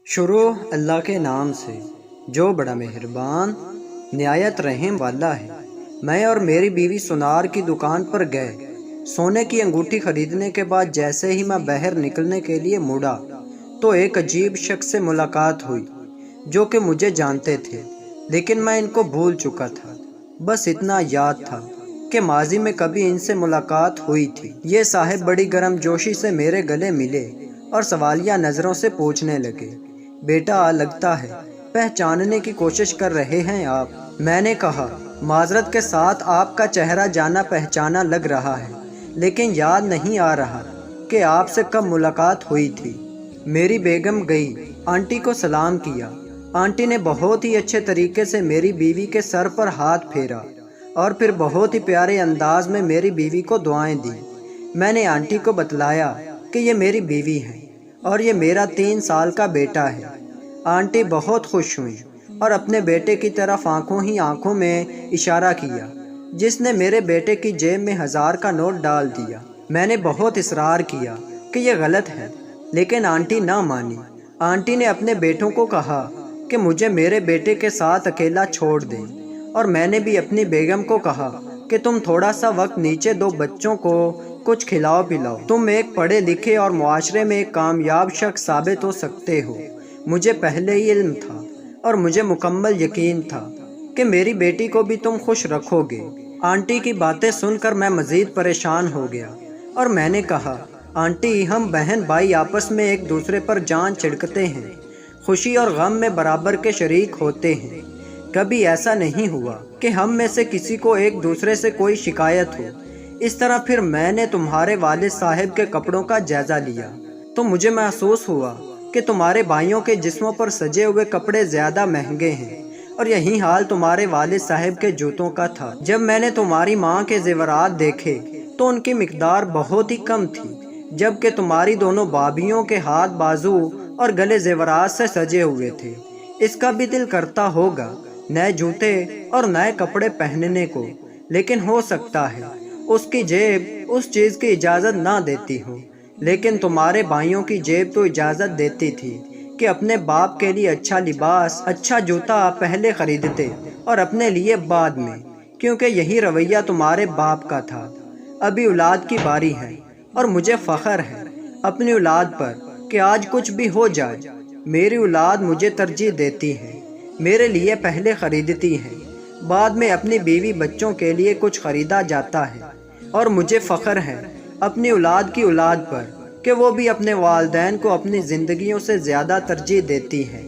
شروع اللہ کے نام سے جو بڑا مہربان نہایت رحم والا ہے۔ میں اور میری بیوی سونار کی دکان پر گئے۔ سونے کی انگوٹھی خریدنے کے بعد جیسے ہی میں باہر نکلنے کے لیے مڑا تو ایک عجیب شخص سے ملاقات ہوئی جو کہ مجھے جانتے تھے، لیکن میں ان کو بھول چکا تھا۔ بس اتنا یاد تھا کہ ماضی میں کبھی ان سے ملاقات ہوئی تھی۔ یہ صاحب بڑی گرم جوشی سے میرے گلے ملے اور سوالیہ نظروں سے پوچھنے لگے، بیٹا لگتا ہے پہچاننے کی کوشش کر رہے ہیں آپ؟ میں نے کہا، معذرت کے ساتھ آپ کا چہرہ جانا پہچانا لگ رہا ہے، لیکن یاد نہیں آ رہا کہ آپ سے کب ملاقات ہوئی تھی۔ میری بیگم گئی، آنٹی کو سلام کیا۔ آنٹی نے بہت ہی اچھے طریقے سے میری بیوی کے سر پر ہاتھ پھیرا اور پھر بہت ہی پیارے انداز میں میری بیوی کو دعائیں دی۔ میں نے آنٹی کو بتلایا کہ یہ میری بیوی ہے اور یہ میرا 3 سال کا بیٹا ہے۔ آنٹی بہت خوش ہوئی اور اپنے بیٹے کی طرف آنکھوں میں اشارہ کیا، جس نے میرے بیٹے کی جیب میں 1000 کا نوٹ ڈال دیا۔ میں نے بہت اصرار کیا کہ یہ غلط ہے، لیکن آنٹی نہ مانی۔ آنٹی نے اپنے بیٹوں کو کہا کہ مجھے میرے بیٹے کے ساتھ اکیلا چھوڑ دیں، اور میں نے بھی اپنی بیگم کو کہا کہ تم تھوڑا سا وقت نیچے 2 بچوں کو کچھ کھلاؤ پلاؤ۔ تم ایک پڑھے لکھے اور معاشرے میں ایک کامیاب شخص ثابت ہو سکتے ہو۔ مجھے پہلے ہی علم تھا اور مجھے مکمل یقین تھا کہ میری بیٹی کو بھی تم خوش رکھو گے۔ آنٹی کی باتیں سن کر میں مزید پریشان ہو گیا اور میں نے کہا، آنٹی ہم بہن بھائی آپس میں ایک دوسرے پر جان چھڑکتے ہیں، خوشی اور غم میں برابر کے شریک ہوتے ہیں۔ کبھی ایسا نہیں ہوا کہ ہم میں سے کسی کو ایک دوسرے سے کوئی شکایت ہو۔ اس طرح پھر میں نے تمہارے والد صاحب کے کپڑوں کا جائزہ لیا تو مجھے محسوس ہوا کہ تمہارے بھائیوں کے جسموں پر سجے ہوئے کپڑے زیادہ مہنگے ہیں، اور یہی حال تمہارے والد صاحب کے جوتوں کا تھا۔ جب میں نے تمہاری ماں کے زیورات دیکھے تو ان کی مقدار بہت ہی کم تھی، جبکہ تمہاری دونوں بھابھیوں کے ہاتھ، بازو اور گلے زیورات سے سجے ہوئے تھے۔ اس کا بھی دل کرتا ہوگا نئے جوتے اور نئے کپڑے پہننے کو، لیکن ہو سکتا ہے اس کی جیب اس چیز کی اجازت نہ دیتی ہو، لیکن تمہارے بھائیوں کی جیب تو اجازت دیتی تھی کہ اپنے باپ کے لیے اچھا لباس، اچھا جوتا پہلے خریدتے اور اپنے لیے بعد میں، کیونکہ یہی رویہ تمہارے باپ کا تھا۔ ابھی اولاد کی باری ہے اور مجھے فخر ہے اپنی اولاد پر کہ آج کچھ بھی ہو جائے میری اولاد مجھے ترجیح دیتی ہے، میرے لیے پہلے خریدتی ہے، بعد میں اپنی بیوی بچوں کے لیے کچھ خریدا جاتا ہے۔ اور مجھے فخر ہے اپنی اولاد کی اولاد پر کہ وہ بھی اپنے والدین کو اپنی زندگیوں سے زیادہ ترجیح دیتی ہے۔